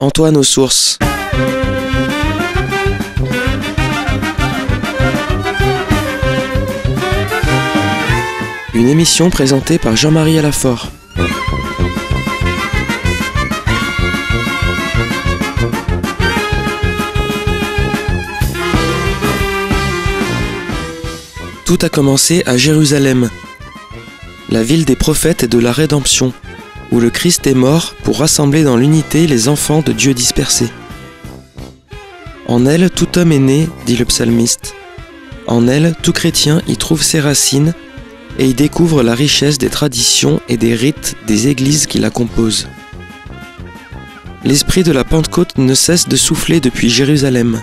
Antoine aux sources. Une émission présentée par Jean-Marie Alafort. Tout a commencé à Jérusalem, la ville des prophètes et de la rédemption, où le Christ est mort pour rassembler dans l'unité les enfants de Dieu dispersés. En elle, tout homme est né, dit le psalmiste. En elle, tout chrétien y trouve ses racines et y découvre la richesse des traditions et des rites des églises qui la composent. L'esprit de la Pentecôte ne cesse de souffler depuis Jérusalem.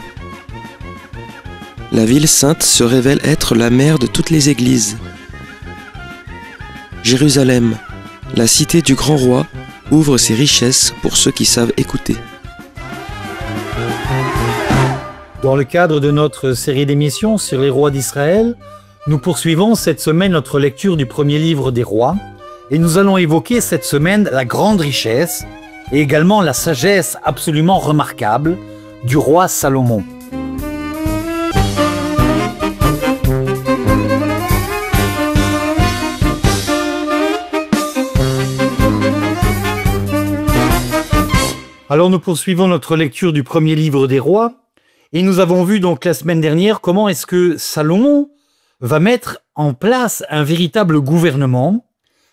La ville sainte se révèle être la mère de toutes les églises. Jérusalem, la cité du grand roi, ouvre ses richesses pour ceux qui savent écouter. Dans le cadre de notre série d'émissions sur les rois d'Israël, nous poursuivons cette semaine notre lecture du premier livre des rois et nous allons évoquer cette semaine la grande richesse et également la sagesse absolument remarquable du roi Salomon. Alors nous poursuivons notre lecture du premier livre des rois et nous avons vu donc la semaine dernière comment est-ce que Salomon va mettre en place un véritable gouvernement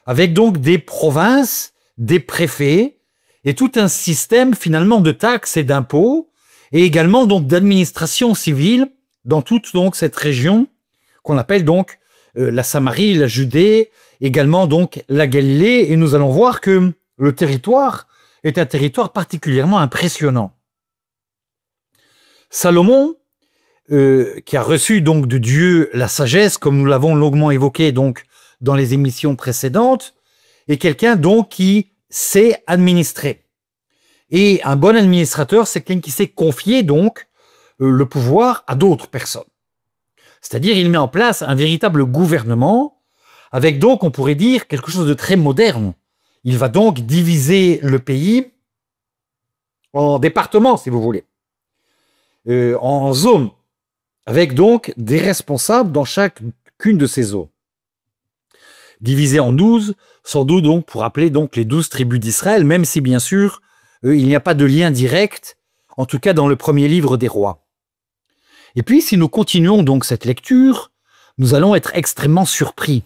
avec donc des provinces, des préfets et tout un système finalement de taxes et d'impôts et également donc d'administration civile dans toute donc cette région qu'on appelle donc la Samarie, la Judée, également donc la Galilée, et nous allons voir que le territoire est un territoire particulièrement impressionnant. Salomon, qui a reçu donc de Dieu la sagesse, comme nous l'avons longuement évoqué donc dans les émissions précédentes, est quelqu'un donc qui sait administrer. Et un bon administrateur, c'est quelqu'un qui sait confier donc le pouvoir à d'autres personnes. C'est-à-dire, il met en place un véritable gouvernement avec donc, on pourrait dire, quelque chose de très moderne. Il va donc diviser le pays en départements, si vous voulez, en zones, avec donc des responsables dans chacune de ces zones. Divisé en 12, sans doute donc pour appeler donc les 12 tribus d'Israël, même si bien sûr il n'y a pas de lien direct, en tout cas dans le premier livre des rois. Et puis si nous continuons donc cette lecture, nous allons être extrêmement surpris.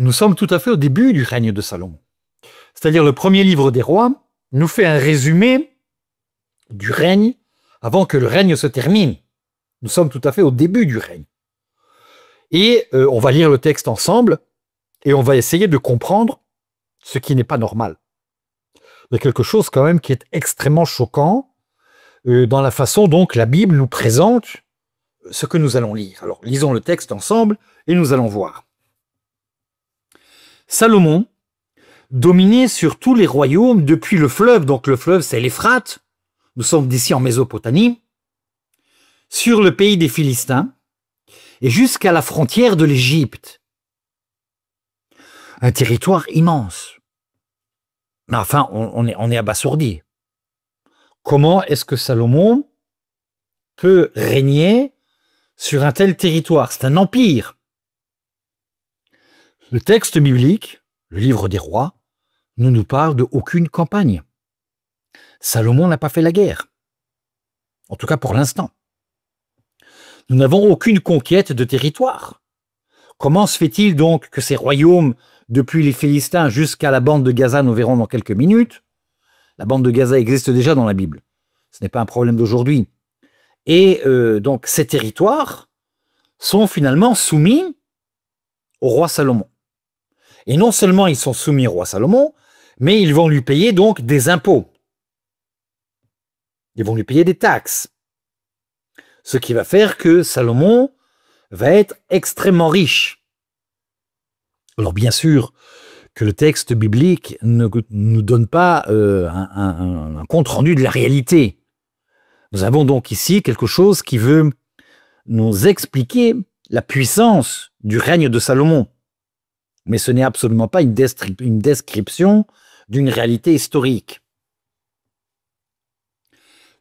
Nous sommes tout à fait au début du règne de Salomon. C'est-à-dire le premier livre des rois nous fait un résumé du règne avant que le règne se termine. Nous sommes tout à fait au début du règne. Et on va lire le texte ensemble et on va essayer de comprendre ce qui n'est pas normal. Il y a quelque chose quand même qui est extrêmement choquant dans la façon dont la Bible nous présente ce que nous allons lire. Alors lisons le texte ensemble et nous allons voir. Salomon dominait sur tous les royaumes depuis le fleuve, donc le fleuve c'est l'Euphrate, nous sommes d'ici en Mésopotamie, sur le pays des Philistins et jusqu'à la frontière de l'Égypte. Un territoire immense. Mais enfin, on est abasourdi. Comment est-ce que Salomon peut régner sur un tel territoire? C'est un empire. Le texte biblique, le livre des rois, ne nous parle d'aucune campagne. Salomon n'a pas fait la guerre. En tout cas pour l'instant. Nous n'avons aucune conquête de territoire. Comment se fait-il donc que ces royaumes, depuis les Philistins jusqu'à la bande de Gaza, nous verrons dans quelques minutes, la bande de Gaza existe déjà dans la Bible. Ce n'est pas un problème d'aujourd'hui. Et donc ces territoires sont finalement soumis au roi Salomon. Et non seulement ils sont soumis au roi Salomon, mais ils vont lui payer donc des impôts. Ils vont lui payer des taxes. Ce qui va faire que Salomon va être extrêmement riche. Alors bien sûr que le texte biblique ne nous donne pas un compte-rendu de la réalité. Nous avons donc ici quelque chose qui veut nous expliquer la puissance du règne de Salomon. Mais ce n'est absolument pas une description d'une réalité historique.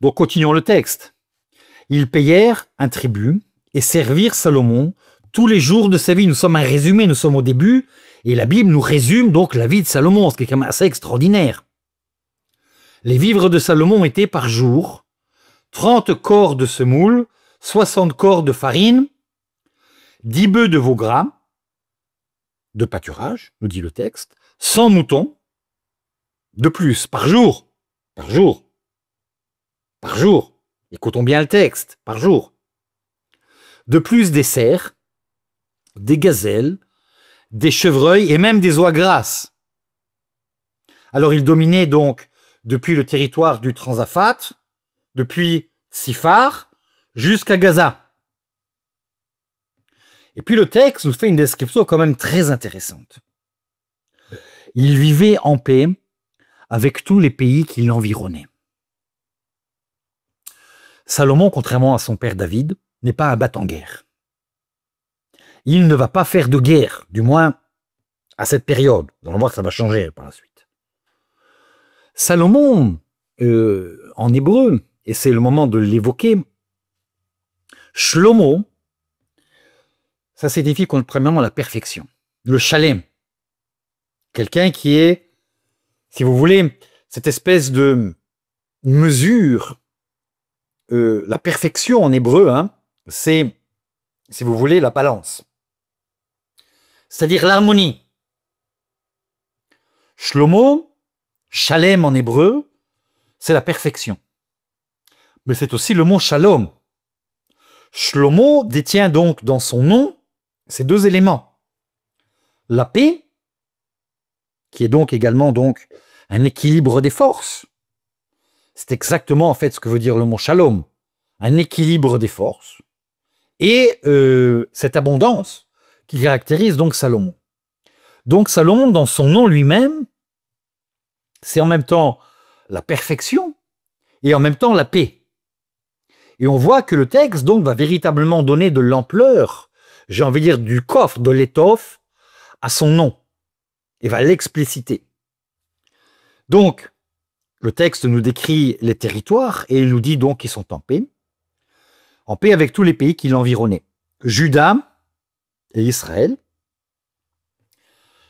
Donc continuons le texte. Ils payèrent un tribut et servirent Salomon tous les jours de sa vie. Nous sommes un résumé, nous sommes au début, et la Bible nous résume donc la vie de Salomon, ce qui est quand même assez extraordinaire. Les vivres de Salomon étaient par jour 30 corps de semoule, 60 corps de farine, 10 bœufs de veau gras, de pâturage, nous dit le texte, 100 moutons, de plus, par jour, par jour, par jour. Écoutons bien le texte, par jour. De plus des cerfs, des gazelles, des chevreuils et même des oies grasses. Alors il dominait donc depuis le territoire du Transaphat, depuis Siphar jusqu'à Gaza. Et puis le texte nous fait une description quand même très intéressante. Il vivait en paix avec tous les pays qui l'environnaient. Salomon, contrairement à son père David, n'est pas un battant-guerre. Il ne va pas faire de guerre, du moins à cette période. Nous allons voir que ça va changer par la suite. Salomon, en hébreu, et c'est le moment de l'évoquer, Shlomo, ça signifie premièrement la perfection, le shalem. Quelqu'un qui est, si vous voulez, cette espèce de mesure, la perfection en hébreu, hein, c'est, si vous voulez, la balance. C'est-à-dire l'harmonie. Shlomo, shalem en hébreu, c'est la perfection. Mais c'est aussi le mot shalom. Shlomo détient donc dans son nom ces deux éléments. La paix, qui est donc également donc un équilibre des forces. C'est exactement en fait ce que veut dire le mot shalom. Un équilibre des forces. Et cette abondance qui caractérise donc Salomon. Donc Salomon, dans son nom lui-même, c'est en même temps la perfection et en même temps la paix. Et on voit que le texte donc va véritablement donner de l'ampleur, j'ai envie de dire du coffre, de l'étoffe, à son nom, et va l'expliciter. Donc, le texte nous décrit les territoires, et il nous dit donc qu'ils sont en paix avec tous les pays qui l'environnaient. Juda et Israël.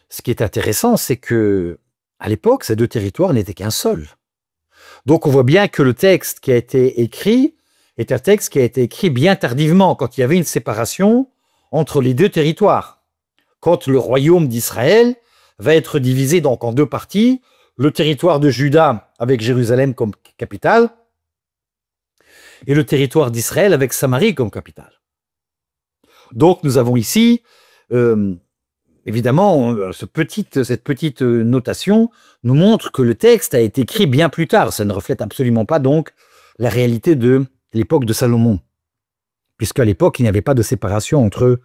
Ce qui est intéressant, c'est que à l'époque, ces deux territoires n'étaient qu'un seul. Donc on voit bien que le texte qui a été écrit est un texte qui a été écrit bien tardivement, quand il y avait une séparation entre les deux territoires. Quand le royaume d'Israël va être divisé donc en deux parties, le territoire de Juda avec Jérusalem comme capitale, et le territoire d'Israël avec Samarie comme capitale. Donc nous avons ici, évidemment, cette petite notation nous montre que le texte a été écrit bien plus tard. Ça ne reflète absolument pas donc la réalité de l'époque de Salomon, puisqu'à l'époque, il n'y avait pas de séparation entre eux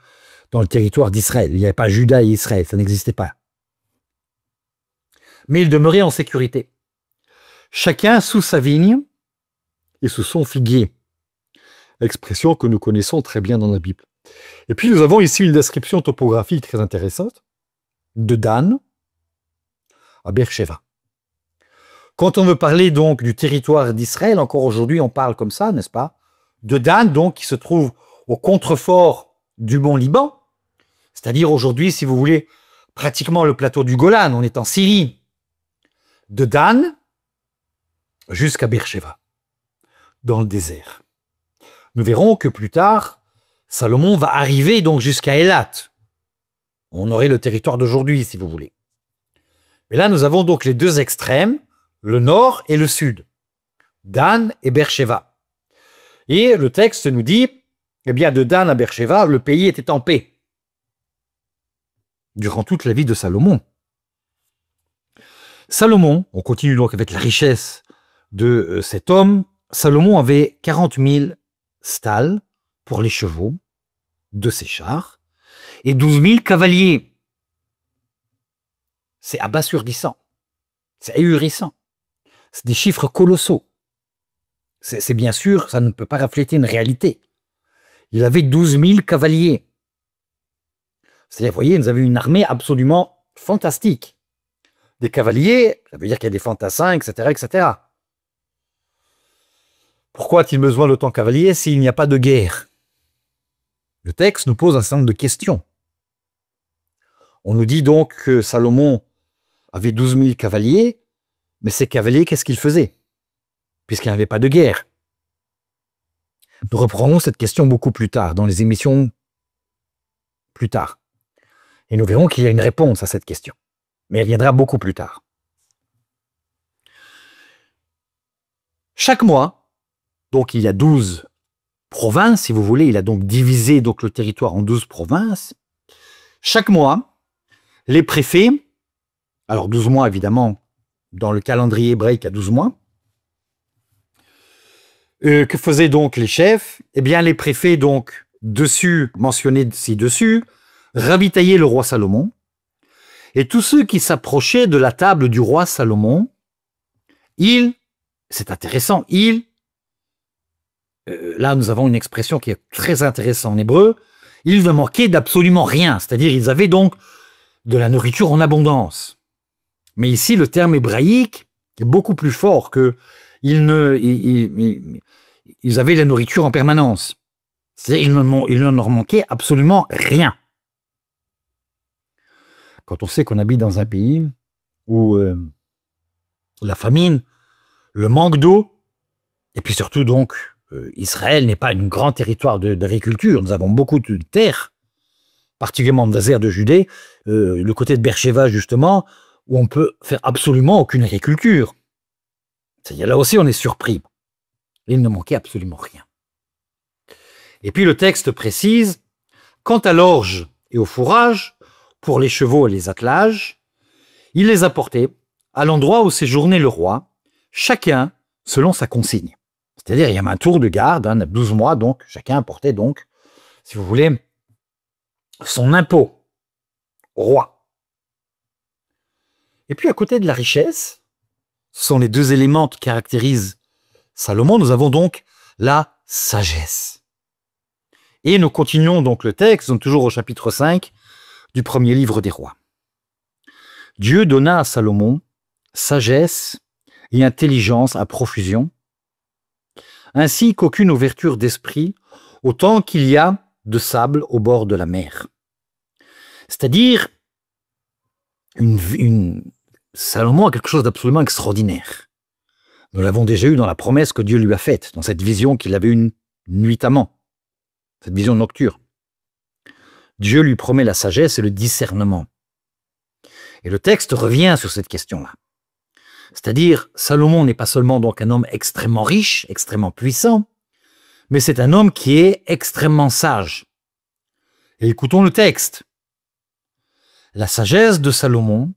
dans le territoire d'Israël. Il n'y avait pas Juda et Israël, ça n'existait pas. Mais ils demeuraient en sécurité. Chacun sous sa vigne et sous son figuier. Expression que nous connaissons très bien dans la Bible. Et puis nous avons ici une description topographique très intéressante de Dan à Beersheba. Quand on veut parler donc du territoire d'Israël, encore aujourd'hui on parle comme ça, n'est-ce pas? De Dan, donc, qui se trouve au contrefort du mont Liban, c'est-à-dire aujourd'hui, si vous voulez, pratiquement le plateau du Golan, on est en Syrie. De Dan jusqu'à Beersheba, dans le désert. Nous verrons que plus tard, Salomon va arriver donc jusqu'à Élat. On aurait le territoire d'aujourd'hui, si vous voulez. Mais là, nous avons donc les deux extrêmes, le nord et le sud, Dan et Beersheba. Et le texte nous dit, eh bien, de Dan à Beersheba, le pays était en paix. Durant toute la vie de Salomon. Salomon, on continue donc avec la richesse de cet homme, Salomon avait 40 000 stalles pour les chevaux de ses chars et 12 000 cavaliers. C'est abasourdissant, c'est ahurissant, c'est des chiffres colossaux. C'est bien sûr, ça ne peut pas refléter une réalité. Il avait 12 000 cavaliers. C'est-à-dire, vous voyez, nous avions une armée absolument fantastique. Des cavaliers, ça veut dire qu'il y a des fantassins, etc., etc. Pourquoi a-t-il besoin d'autant de cavaliers s'il n'y a pas de guerre? Le texte nous pose un certain nombre de questions. On nous dit donc que Salomon avait 12 000 cavaliers, mais ces cavaliers, qu'est-ce qu'ils faisaient? Puisqu'il n'y avait pas de guerre. Nous reprendrons cette question beaucoup plus tard, dans les émissions plus tard. Et nous verrons qu'il y a une réponse à cette question. Mais elle viendra beaucoup plus tard. Chaque mois, donc il y a 12 provinces, si vous voulez, il a donc divisé donc le territoire en 12 provinces. Chaque mois, les préfets, alors 12 mois évidemment, dans le calendrier hébraïque à 12 mois, que faisaient donc les chefs? Eh bien, les préfets, donc, mentionnés ci-dessus, ravitaillaient le roi Salomon, et tous ceux qui s'approchaient de la table du roi Salomon, c'est intéressant, là nous avons une expression qui est très intéressante en hébreu, ils ne manquaient d'absolument rien, c'est-à-dire ils avaient donc de la nourriture en abondance. Mais ici, le terme hébraïque est beaucoup plus fort que ils avaient la nourriture en permanence. C'est-à-dire il ne leur manquait absolument rien. Quand on sait qu'on habite dans un pays où la famine, le manque d'eau, et puis surtout donc Israël n'est pas un grand territoire d'agriculture, nous avons beaucoup de terres, particulièrement dans le désert de Judée, le côté de Beersheba justement, où on peut faire absolument aucune agriculture. C'est-à-dire là aussi on est surpris. Il ne manquait absolument rien. Et puis le texte précise, quant à l'orge et au fourrage, pour les chevaux et les attelages, il les apportait à l'endroit où séjournait le roi, chacun selon sa consigne. C'est-à-dire il y avait un tour de garde, 12 mois, donc chacun apportait donc, si vous voulez, son impôt au roi. Et puis à côté de la richesse, ce sont les deux éléments qui caractérisent Salomon, nous avons donc la sagesse. Et nous continuons donc le texte, donc toujours au chapitre 5 du premier livre des rois. Dieu donna à Salomon sagesse et intelligence à profusion, ainsi qu'aucune ouverture d'esprit, autant qu'il y a de sable au bord de la mer. C'est-à-dire, Salomon a quelque chose d'absolument extraordinaire. Nous l'avons déjà eu dans la promesse que Dieu lui a faite, dans cette vision qu'il avait eue nuitamment, cette vision nocturne. Dieu lui promet la sagesse et le discernement. Et le texte revient sur cette question-là. C'est-à-dire, Salomon n'est pas seulement donc un homme extrêmement riche, extrêmement puissant, mais c'est un homme qui est extrêmement sage. Et écoutons le texte. La sagesse de Salomon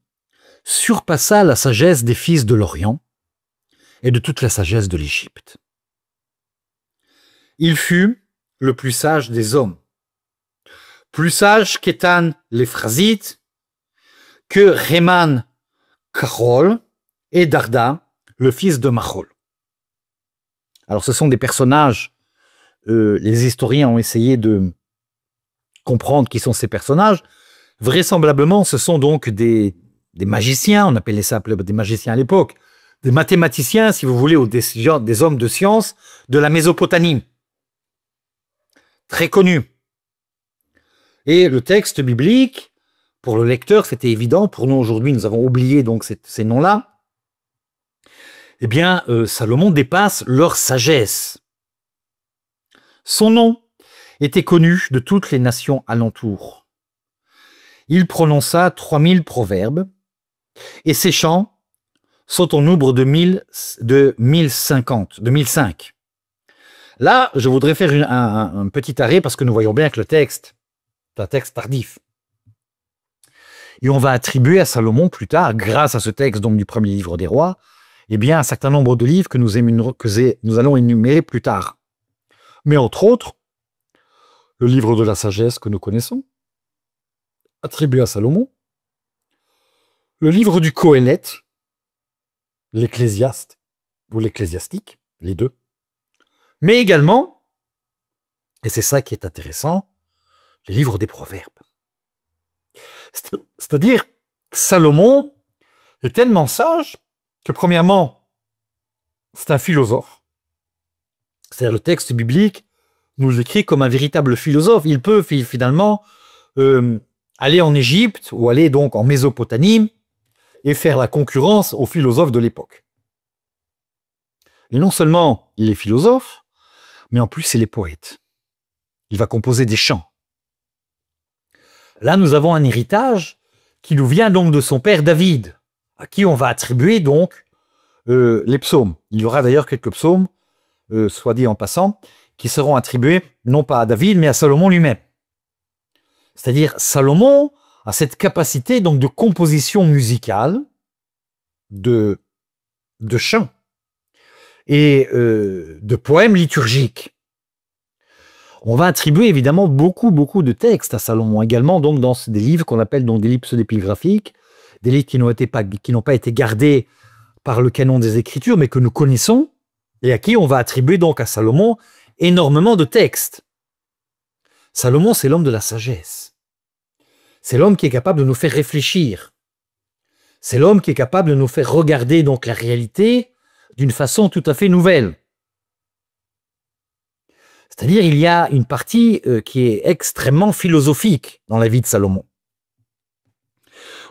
surpassa la sagesse des fils de l'Orient et de toute la sagesse de l'Égypte. Il fut le plus sage des hommes, plus sage qu'Étan l'Éphrasite, que Réman Karol et Darda, le fils de Machol. Alors ce sont des personnages, les historiens ont essayé de comprendre qui sont ces personnages. Vraisemblablement, ce sont donc des magiciens, on appelait ça des magiciens à l'époque, des mathématiciens, si vous voulez, ou des hommes de science de la Mésopotamie. Très connus. Et le texte biblique, pour le lecteur, c'était évident. Pour nous, aujourd'hui, nous avons oublié donc ces noms-là. Eh bien, Salomon dépasse leur sagesse. Son nom était connu de toutes les nations alentour. Il prononça 3000 proverbes, et ses chants sont au nombre de 1005. Là, je voudrais faire un petit arrêt parce que nous voyons bien que le texte est un texte tardif. Et on va attribuer à Salomon plus tard, grâce à ce texte donc du premier livre des rois, eh bien un certain nombre de livres que nous allons énumérer plus tard. Mais entre autres, le livre de la sagesse que nous connaissons, attribué à Salomon, le livre du Kohélet, l'Ecclésiaste ou l'Ecclésiastique, les deux, mais également, et c'est ça qui est intéressant, les livres des proverbes. C'est-à-dire, Salomon est tellement sage que, premièrement, c'est un philosophe. C'est-à-dire le texte biblique nous le décrit comme un véritable philosophe. Il peut finalement aller en Égypte ou aller donc en Mésopotamie et faire la concurrence aux philosophes de l'époque. Et non seulement il est philosophe, mais en plus il est poète. Il va composer des chants. Là, nous avons un héritage qui nous vient donc de son père David, à qui on va attribuer donc les psaumes. Il y aura d'ailleurs quelques psaumes, soit dit en passant, qui seront attribués non pas à David, mais à Salomon lui-même. C'est-à-dire, Salomon a cette capacité donc de composition musicale, de chants et de poèmes liturgiques. On va attribuer évidemment beaucoup de textes à Salomon, également donc dans des livres qu'on appelle donc des livres pseudépigraphiques, des livres qui n'ont pas été gardés par le canon des Écritures, mais que nous connaissons, et à qui on va attribuer donc à Salomon énormément de textes. Salomon, c'est l'homme de la sagesse. C'est l'homme qui est capable de nous faire réfléchir. C'est l'homme qui est capable de nous faire regarder donc la réalité d'une façon tout à fait nouvelle. C'est-à-dire, il y a une partie qui est extrêmement philosophique dans la vie de Salomon.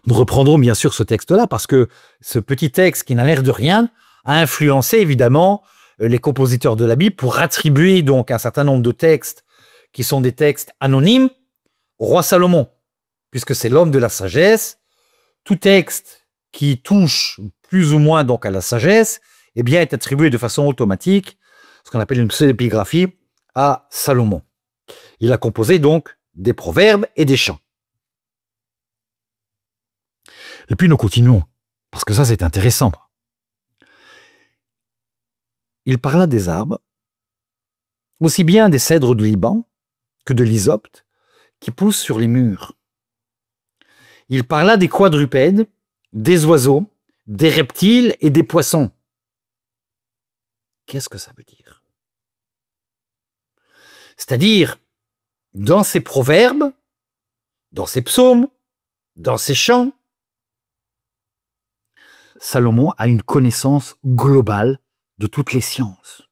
Nous reprendrons bien sûr ce texte-là parce que ce petit texte qui n'a l'air de rien a influencé évidemment les compositeurs de la Bible pour attribuer donc un certain nombre de textes qui sont des textes anonymes au roi Salomon, puisque c'est l'homme de la sagesse. Tout texte qui touche plus ou moins donc à la sagesse, eh bien, est attribué de façon automatique, ce qu'on appelle une pseudepigraphie, à Salomon. Il a composé donc des proverbes et des chants. Et puis nous continuons, parce que ça c'est intéressant. Il parla des arbres, aussi bien des cèdres du Liban que de l'hysope, qui poussent sur les murs. Il parla des quadrupèdes, des oiseaux, des reptiles et des poissons. Qu'est-ce que ça veut dire? C'est-à-dire, dans ses proverbes, dans ses psaumes, dans ses chants, Salomon a une connaissance globale de toutes les sciences.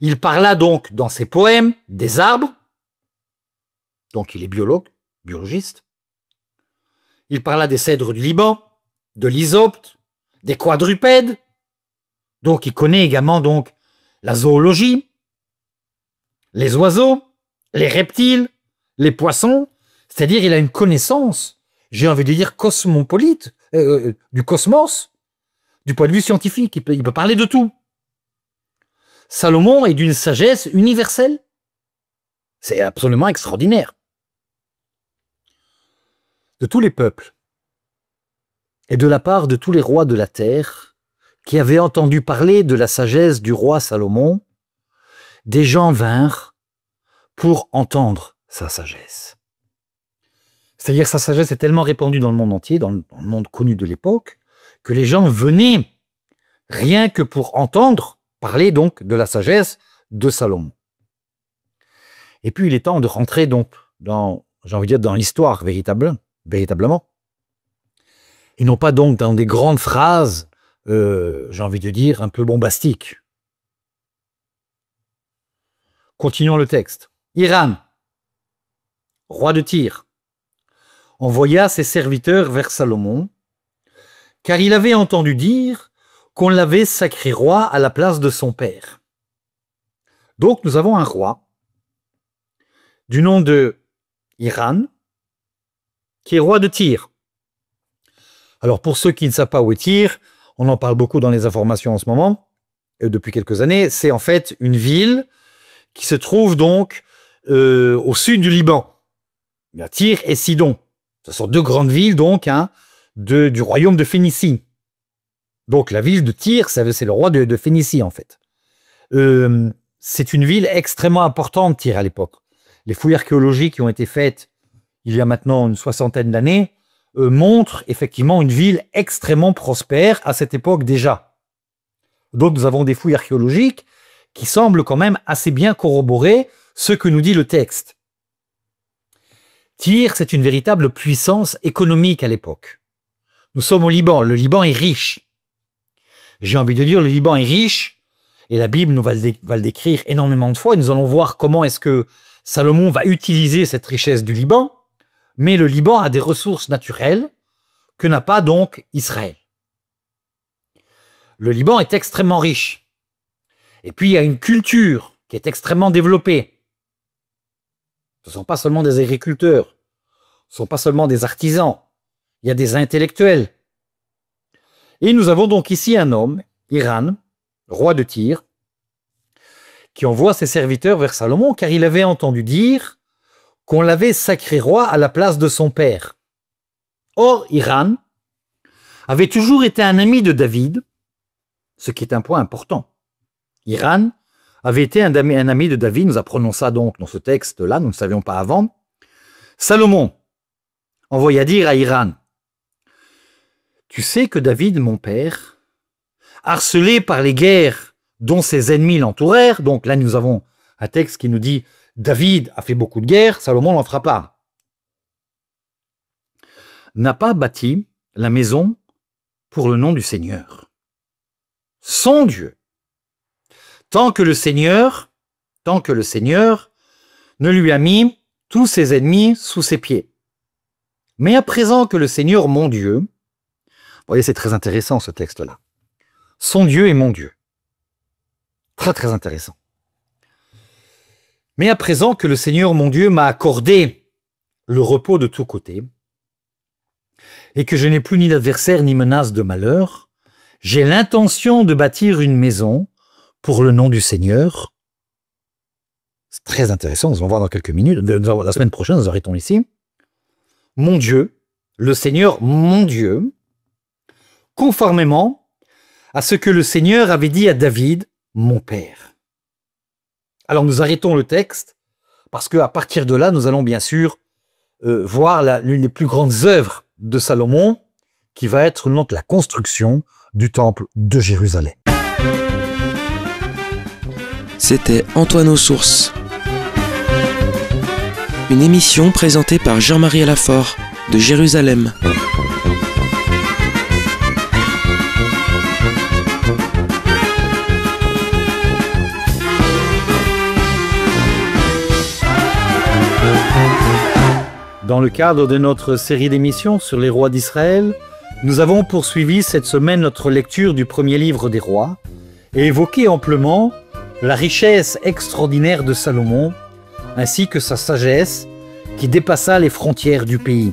Il parla donc dans ses poèmes des arbres, donc il est biologue, biologiste. Il parla des cèdres du Liban, de l'hysope, des quadrupèdes, donc il connaît également donc la zoologie, les oiseaux, les reptiles, les poissons, c'est-à-dire il a une connaissance, j'ai envie de dire cosmopolite, du cosmos, du point de vue scientifique, il peut parler de tout. Salomon est d'une sagesse universelle. C'est absolument extraordinaire. De tous les peuples, et de la part de tous les rois de la terre, qui avaient entendu parler de la sagesse du roi Salomon, des gens vinrent pour entendre sa sagesse. C'est-à-dire que sa sagesse est tellement répandue dans le monde entier, dans le monde connu de l'époque, que les gens venaient rien que pour entendre parler donc de la sagesse de Salomon. Et puis il est temps de rentrer donc dans, j'ai envie de dire, dans l'histoire véritablement, et non pas donc dans des grandes phrases, j'ai envie de dire, un peu bombastiques. Continuons le texte. Hiram, roi de Tyr, envoya ses serviteurs vers Salomon, car il avait entendu dire qu'on l'avait sacré roi à la place de son père. Donc nous avons un roi du nom de Hiram, qui est roi de Tyr. Alors pour ceux qui ne savent pas où est Tyr, on en parle beaucoup dans les informations en ce moment, depuis quelques années, c'est en fait une ville qui se trouve donc au sud du Liban. Il y a Tyr et Sidon. Ce sont deux grandes villes donc du royaume de Phénicie. Donc la ville de Tyr, c'est le roi de Phénicie en fait. C'est une ville extrêmement importante, Tyr, à l'époque. Les fouilles archéologiques qui ont été faites il y a maintenant une soixantaine d'années montrent effectivement une ville extrêmement prospère à cette époque déjà. Donc nous avons des fouilles archéologiques qui semblent quand même assez bien corroborer ce que nous dit le texte. Tyr, c'est une véritable puissance économique à l'époque. Nous sommes au Liban. Le Liban est riche. J'ai envie de dire, le Liban est riche Et la Bible nous va le décrire énormément de fois. Et nous allons voir comment est-ce que Salomon va utiliser cette richesse du Liban. Mais le Liban a des ressources naturelles que n'a pas donc Israël. Le Liban est extrêmement riche. Et puis il y a une culture qui est extrêmement développée. Ce ne sont pas seulement des agriculteurs, ce ne sont pas seulement des artisans, il y a des intellectuels. Et nous avons donc ici un homme, Hiram, roi de Tyr, qui envoie ses serviteurs vers Salomon car il avait entendu dire qu'on l'avait sacré roi à la place de son père. Or, Hiram avait toujours été un ami de David, ce qui est un point important. Hiram avait été un ami de David, nous apprenons ça donc dans ce texte-là, nous ne le savions pas avant. Salomon envoya dire à Hiram, « Tu sais que David, mon père, harcelé par les guerres dont ses ennemis l'entourèrent, donc là nous avons un texte qui nous dit « David a fait beaucoup de guerres, Salomon n'en fera pas », n'a pas bâti la maison pour le nom du Seigneur, son Dieu, tant que le Seigneur ne lui a mis tous ses ennemis sous ses pieds. Mais à présent que le Seigneur, mon Dieu, vous voyez, c'est très intéressant ce texte-là. Son Dieu est mon Dieu. Très très intéressant. Mais à présent que le Seigneur, mon Dieu, m'a accordé le repos de tous côtés, et que je n'ai plus ni d'adversaire ni menace de malheur, j'ai l'intention de bâtir une maison pour le nom du Seigneur. C'est très intéressant, nous allons voir dans quelques minutes. La semaine prochaine, nous arrêtons ici. Mon Dieu, le Seigneur, mon Dieu, conformément à ce que le Seigneur avait dit à David, mon père. Alors nous arrêtons le texte, parce qu'à partir de là, nous allons bien sûr voir l'une des plus grandes œuvres de Salomon, qui va être la construction du temple de Jérusalem. C'était Antoine aux sources. Une émission présentée par Jean-Marie Alafort de Jérusalem. Dans le cadre de notre série d'émissions sur les rois d'Israël, nous avons poursuivi cette semaine notre lecture du premier livre des rois et évoqué amplement la richesse extraordinaire de Salomon ainsi que sa sagesse qui dépassa les frontières du pays.